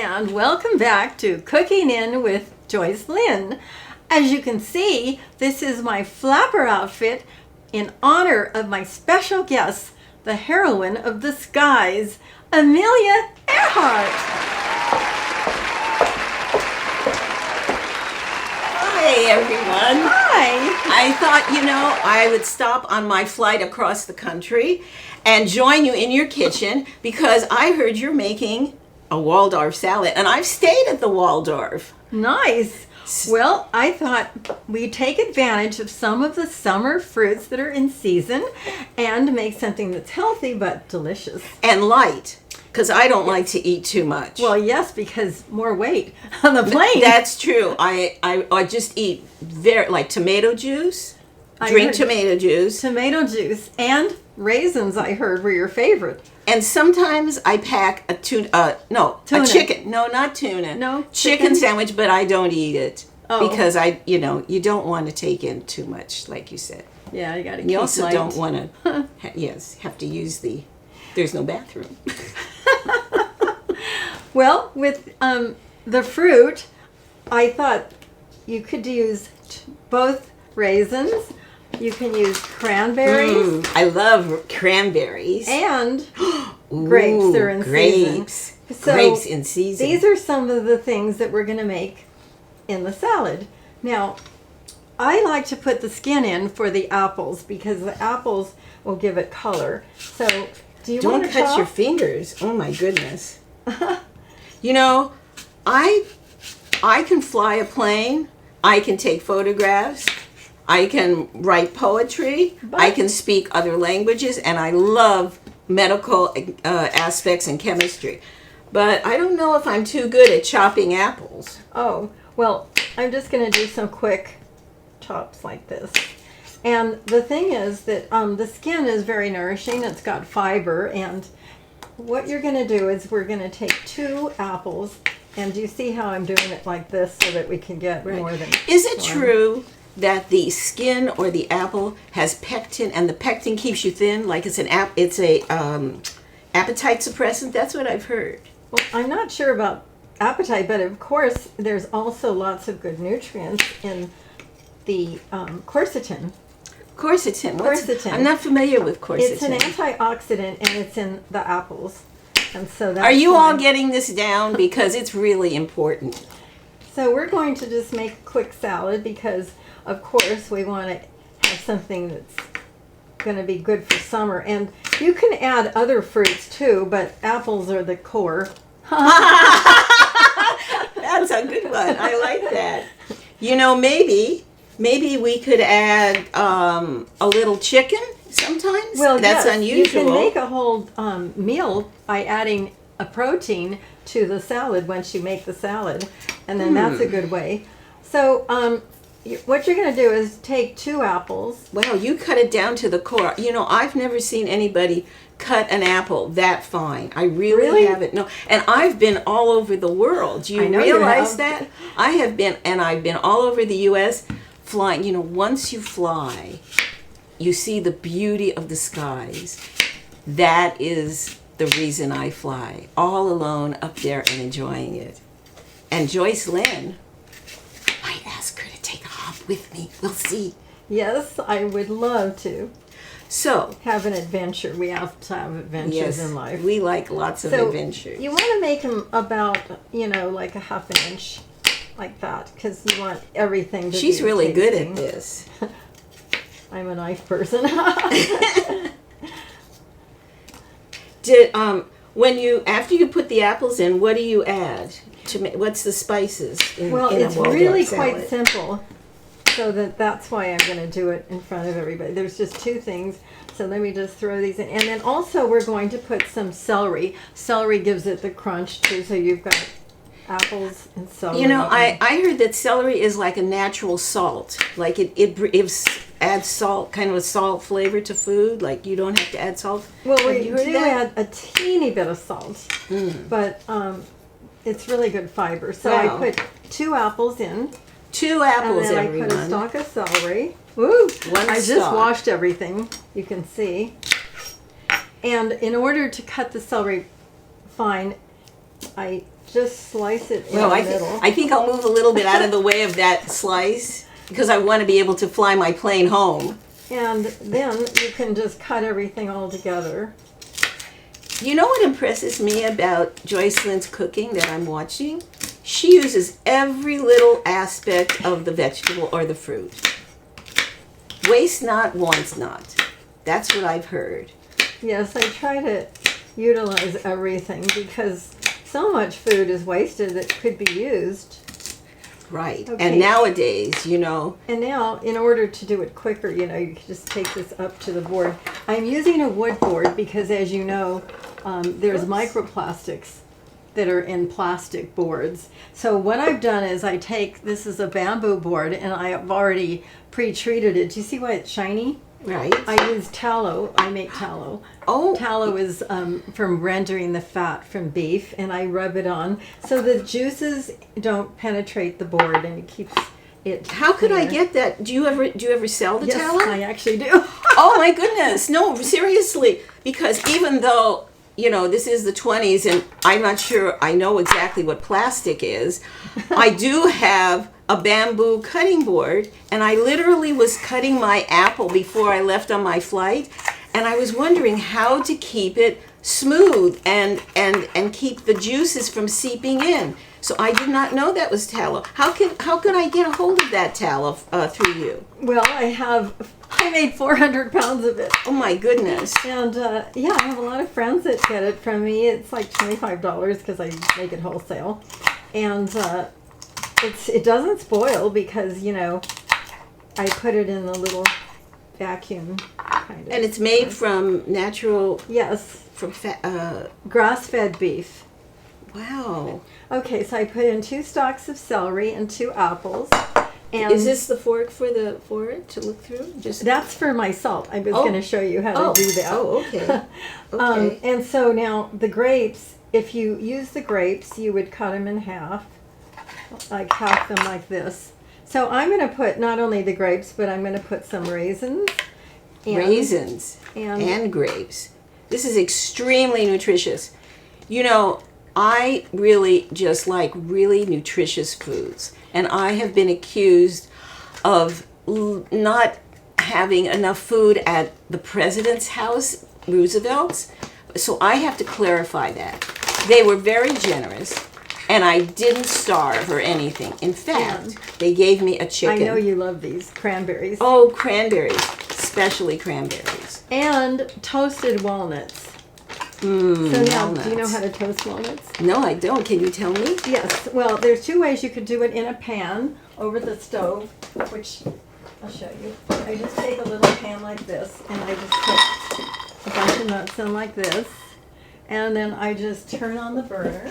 and welcome back to Cooking In with Joycelyne. As you can see, this is my flapper outfit in honor of my special guest, the heroine of the skies, Amelia Earhart. Hi, everyone. Hi. I thought, I would stop on my flight across the country and join you in your kitchen because I heard you're making a Waldorf salad, and I've stayed at the Waldorf. Nice. Well, I thought we'd take advantage of some of the summer fruits that are in season and make something that's healthy but delicious. And light, because I don't like to eat too much. Well, yes, because more weight on the plane. That's true. I just eat like tomato juice, drink tomato juice. Tomato juice and raisins, I heard, were your favorite. And sometimes I pack a Tuna. a chicken. No, not tuna. No, chicken sandwich, but I don't eat it because you don't want to take in too much, like you said. Yeah, you got to keep You also light. don't want to, have to use there's no bathroom. Well, with the fruit, I thought you could use both raisins. You can use cranberries. I love cranberries. And grapes. They're in season. So grapes in season. These are some of the things that we're going to make in the salad. Now, I like to put the skin in for the apples because the apples will give it color. So, do you want to cut your fingers. Oh my goodness. I can fly a plane. I can take photographs. I can write poetry. I can speak other languages, and I love medical aspects and chemistry. But I don't know if I'm too good at chopping apples. Oh, well, I'm just going to do some quick chops like this. And the thing is that the skin is very nourishing. It's got fiber. And what you're going to do is we're going to take 2 apples. And do you see how I'm doing it like this so that we can get more than Is it one? true that the skin or the apple has pectin, and the pectin keeps you thin, like it's a appetite suppressant? That's what I've heard. Well, I'm not sure about appetite, but of course there's also lots of good nutrients in the quercetin. Quercetin. I'm not familiar with quercetin. It's an antioxidant, and it's in the apples. And so that's Are you why. all getting this down? Because it's really important. So we're going to just make a quick salad because, of course, we want to have something that's going to be good for summer. And you can add other fruits too, but apples are the core. That's a good one. I like that. Maybe we could add a little chicken sometimes. Well, that's yes, unusual. You can make a whole meal by adding a protein to the salad once you make the salad, and then that's a good way. So what you're going to do is take 2 apples. Wow, you cut it down to the core. I've never seen anybody cut an apple that fine. I really haven't. No, and I've been all over the world. Do you realize that? I have been, and I've been all over the U.S. flying. Once you fly, you see the beauty of the skies. That is the reason I fly, all alone up there and enjoying it. And Joycelyne, I ask her to take a hop with me. We'll see. Yes, I would love to. So, have an adventure. We have to have adventures in life. We like lots of adventures. You want to make them about, like a ½ an inch, like that, because you want everything to She's be really tasty. good at this. I'm a knife person. After you put the apples in, what do you add? What's the spices? It's really quite simple. So that's why I'm going to do it in front of everybody. There's just 2 things. So let me just throw these in. And then also we're going to put some celery. Celery gives it the crunch too. So you've got apples and celery. I heard that celery is like a natural salt. Like it adds salt, kind of a salt flavor to food. Like you don't have to add salt. Well, we do add a teeny bit of salt, but it's really good fiber. So I put 2 apples in. 2 apples, and then everyone. I put a stalk of celery. Woo! I just stalk. washed everything. You can see. And in order to cut the celery fine, I just slice it in No, the middle. I think I'll move a little bit out of the way of that slice because I want to be able to fly my plane home. And then you can just cut everything all together. You know what impresses me about Joycelyne's cooking that I'm watching? She uses every little aspect of the vegetable or the fruit. Waste not, wants not. That's what I've heard. Yes, I try to utilize everything because so much food is wasted that could be used. Right. Okay. And nowadays, you know. And now, in order to do it quicker, you know, you can just take this up to the board. I'm using a wood board because, as you know, there's microplastics that are in plastic boards. So what I've done is this is a bamboo board, and I have already pre-treated it. Do you see why it's shiny? Right. I use tallow. I make tallow. Oh. Tallow is from rendering the fat from beef, and I rub it on so the juices don't penetrate the board, and it keeps it. How could I clear. get that? Do you ever sell the Yes, tallow? I actually do. Oh my goodness. No, seriously. Because even though, you know, this is the 20s and I'm not sure I know exactly what plastic is, I do have a bamboo cutting board, and I literally was cutting my apple before I left on my flight, and I was wondering how to keep it smooth and keep the juices from seeping in. So I did not know that was tallow. How can I get a hold of that tallow through you? Well, I made 400 pounds of it. Oh my goodness. And yeah, I have a lot of friends that get it from me. It's like $25 because I make it wholesale. And it doesn't spoil because, you know, I put it in a little vacuum kind of. And it's made from natural, Yes, from fat, grass-fed beef. wow. Okay, so I put in 2 stalks of celery and 2 apples. And Is this the fork for it to look through? Just that's for my salt. I was going to show you how to do that. Oh, okay. Okay. And so now the grapes, if you use the grapes, you would cut them in half, like half them like this. So I'm going to put not only the grapes, but I'm going to put some raisins. Raisins and grapes. This is extremely nutritious. You know, I really just like really nutritious foods. And I have been accused of not having enough food at the president's house, Roosevelt's. So I have to clarify that. They were very generous, and I didn't starve or anything. In fact, they gave me a chicken. I know you love these cranberries. Oh, cranberries, especially cranberries. And toasted walnuts. So now, do you know how to toast walnuts? No, I don't. Can you tell me? Yes. Well, there's 2 ways you could do it: in a pan over the stove, which I'll show you. I just take a little pan like this, and I just put a bunch of nuts in like this, and then I just turn on the burner.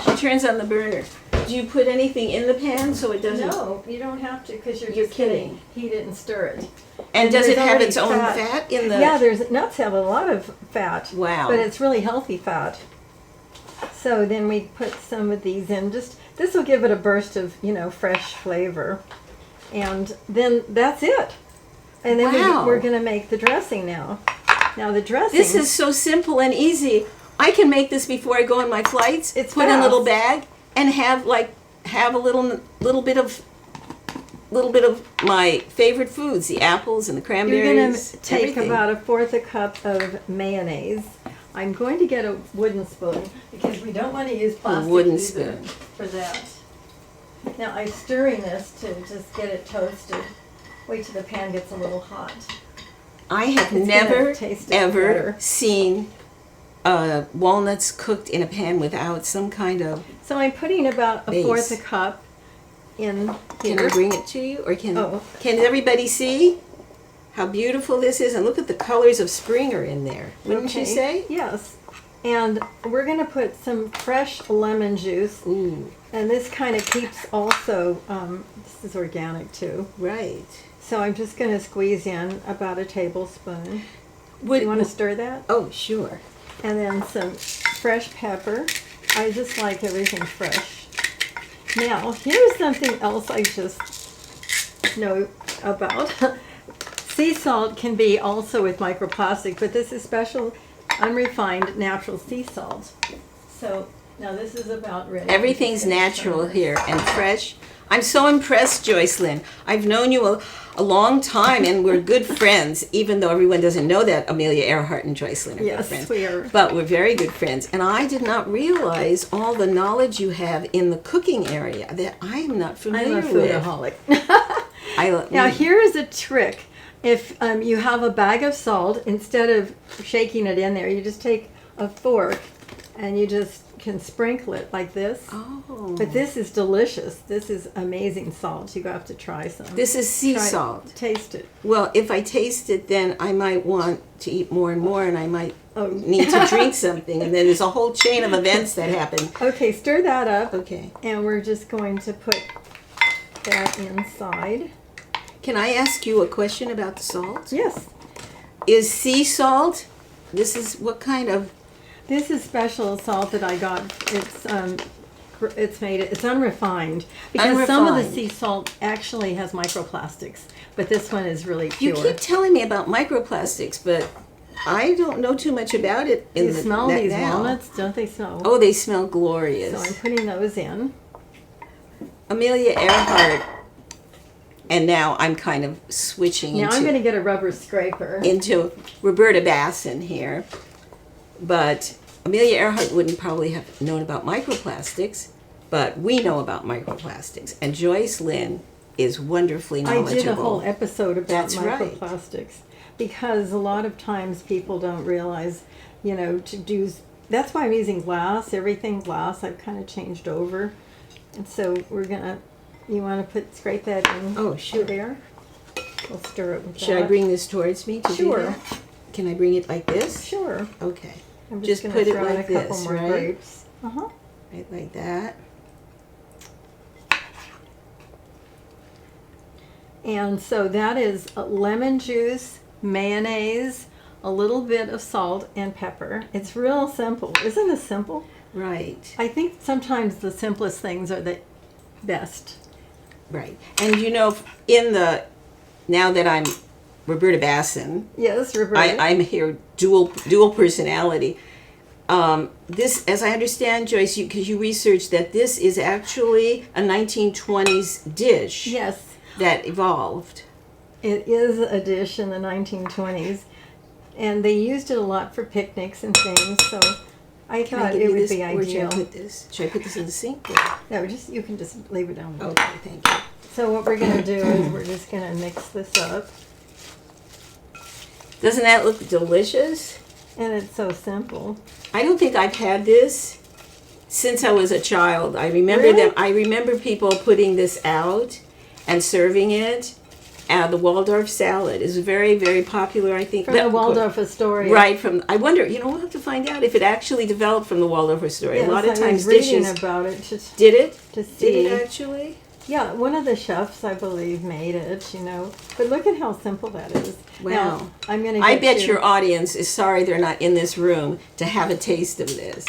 She turns on the burner. Do you put anything in the pan so it doesn't? No, you don't have to because you're You're just kidding. kidding. Heat it and stir it. And does it there's have already its own fat in the? Yeah, nuts have a lot of fat. Wow. But it's really healthy fat. So then we put some of these in. This will give it a burst of, you know, fresh flavor. And then that's it. And then Wow. we're going to make the dressing now. Now the dressing. This is so simple and easy. I can make this before I go on my flights. It's put in a little fast. bag and have a little bit of my favorite foods, the apples and the cranberries. You're going to take everything. about 1/4 cup of mayonnaise. I'm going to get a wooden spoon because we don't want to use plastic wooden either spoon. for that. Now I'm stirring this to just get it toasted. Wait till the pan gets a little hot. I have It's never gonna taste ever better. seen walnuts cooked in a pan without some kind of. So I'm putting about Base. 1/4 cup in here. Can I bring it to you, or can Oh. everybody see how beautiful this is? And look at the colors of spring are in there. Wouldn't you Okay. say? Yes. And we're going to put some fresh lemon juice. Ooh, And this kind of keeps also, this is organic too. right. So I'm just going to squeeze in about a tablespoon. Would You want to stir that? Oh, sure. And then some fresh pepper. I just like everything fresh. Now, here's something else I just know about. Sea salt can be also with microplastic, but this is special unrefined natural sea salt. So Now this is about ready. Everything's natural here and fresh. I'm so impressed, Joycelyne. I've known you a long time, and we're good friends, even though everyone doesn't know that Amelia Earhart and Joycelyne are good friends. Yes, we are. But we're very good friends. And I did not realize all the knowledge you have in the cooking area that I am not familiar I'm a with. foodaholic. Now here is a trick. If you have a bag of salt, instead of shaking it in there, you just take a fork and you just can sprinkle it like this. Oh. But this is delicious. This is amazing salt. You have to try some. This is sea salt. Taste it. Well, if I taste it, then I might want to eat more and more, and I might need to drink something, and then there's a whole chain of events that happen. Okay, stir that up. Okay. And we're just going to put that inside. Can I ask you a question about the salt? Yes. Is sea salt, this is what kind of... This is special salt that I got. It's unrefined, because some of the sea salt actually has microplastics, but this one is really pure. You keep telling me about microplastics, but I don't know too much about it. You smell these walnuts? Don't they smell? Oh, they smell glorious. So I'm putting those in. Amelia Earhart, and now I'm kind of switching now I'm going to get a rubber scraper. Into Roberta Basson here. But Amelia Earhart wouldn't probably have known about microplastics, but we know about microplastics. And Joycelyne is wonderfully knowledgeable. I did a whole episode about That's microplastics. Right. Because a lot of times people don't realize, to do... That's why I'm using glass, everything glass. I've kind of changed over. And so we're going to... You want to scrape that in? Oh, sure. There? We'll stir it with that. Should I bring this towards me to do that? Can I bring it like this? Sure. Okay. I'm just put it like this, more right? grapes. Right like that. And so that is lemon juice, mayonnaise, a little bit of salt, and pepper. It's real simple. Isn't this simple? Right. I think sometimes the simplest things are the best. Right. And now that I'm Roberta Basson. Yes, Roberta. I'm here dual personality. This, as I understand, Joyce, because you researched that this is actually a 1920s dish. Yes. That evolved. It is a dish in the 1920s, and they used it a lot for picnics and things. So I thought it would be ideal. Should I put this? Should I put this in the sink? No, you can just leave it down there. Okay, thank you. So what we're going to do is we're just going to mix this up. Doesn't that look delicious? And it's so simple. I don't think I've had this since I was a child. I remember Really? I remember people putting this out and serving it. The Waldorf Salad is very, very popular, I think. From the Waldorf Astoria. Right, I wonder, we'll have to find out if it actually developed from the Waldorf Astoria. Yes, a lot of I times was reading dishes... about it. Did it? To see. Did it actually? Yeah, one of the chefs, I believe, made it, But look at how simple that is. Wow. Now, I'm going to I bet your audience is sorry they're not in this room to have a taste of this.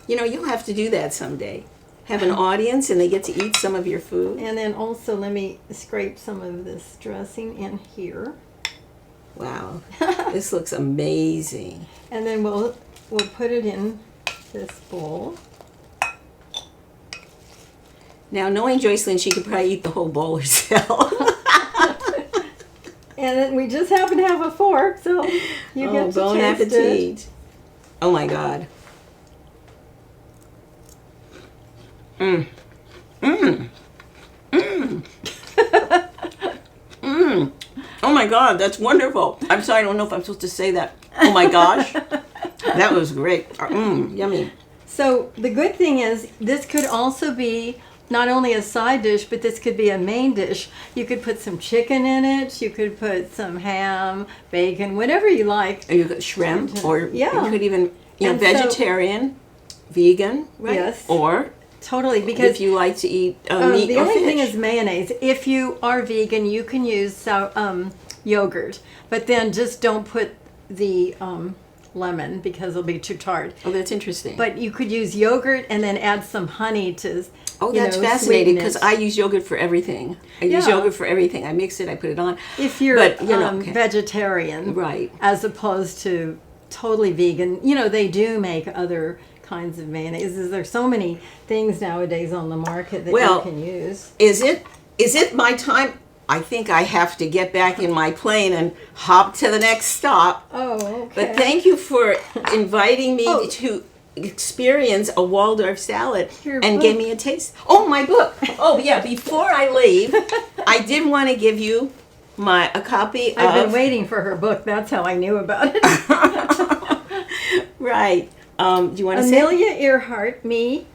You'll have to do that someday. Have an audience and they get to eat some of your food. And then also let me scrape some of this dressing in here. Wow. This looks amazing. And then we'll put it in this bowl. Now, knowing Joycelyne, she could probably eat the whole bowl herself. And then we just happen to have a fork, so you get to bon taste appetit. it. Oh my God. Mmm. Mmm. Mmm. Mmm. Oh my God, that's wonderful. I'm sorry, I don't know if I'm supposed to say that. Oh my gosh. That was great. Mmm, yummy. So the good thing is this could also be not only a side dish, but this could be a main dish. You could put some chicken in it. You could put some ham, bacon, whatever you like. Or you could shrimp, or yeah. you could even, And vegetarian, vegan, right? Yes. Or totally, because if you like to eat meat or fish. the only thing is mayonnaise. If you are vegan, you can use yogurt, but then just don't put the lemon because it'll be too tart. Oh, that's interesting. But you could use yogurt and then add some honey to. Oh, that's fascinating because I use yogurt for everything. I use Yeah. yogurt for everything. I mix it, I put it on. If you're But, okay. vegetarian, Right. as opposed to totally vegan, they do make other kinds of mayonnaises. There's so many things nowadays on the market that Well, you can use. Is it my time? I think I have to get back in my plane and hop to the next stop. Oh, okay. But thank you for inviting me Oh. to experience a Waldorf salad Your and book. give me a taste. Oh, my book. Oh, yeah, before I leave, I did want to give you a copy of... I've been waiting for her book. That's how I knew about it. Right. Do you want to say? Amelia Earhart, me,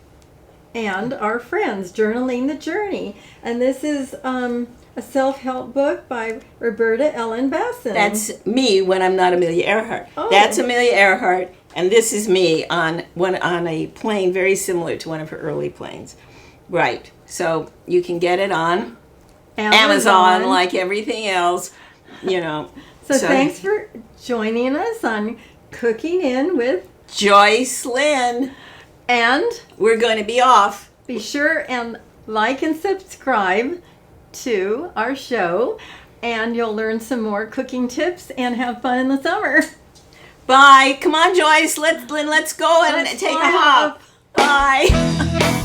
and our friends, Journaling the Journey. And this is a self-help book by Roberta Ellen Basson. That's me when I'm not Amelia Earhart. Oh. That's Amelia Earhart, and this is me on a plane very similar to one of her early planes. Right. So you can get it on Amazon like everything else, So thanks for joining us on Cooking In with Joycelyne. And We're going to be off. be sure and like and subscribe to our show, and you'll learn some more cooking tips and have fun in the summer. Bye. Come on, Joyce. Let's go and Let's take a fly hop. off. Bye.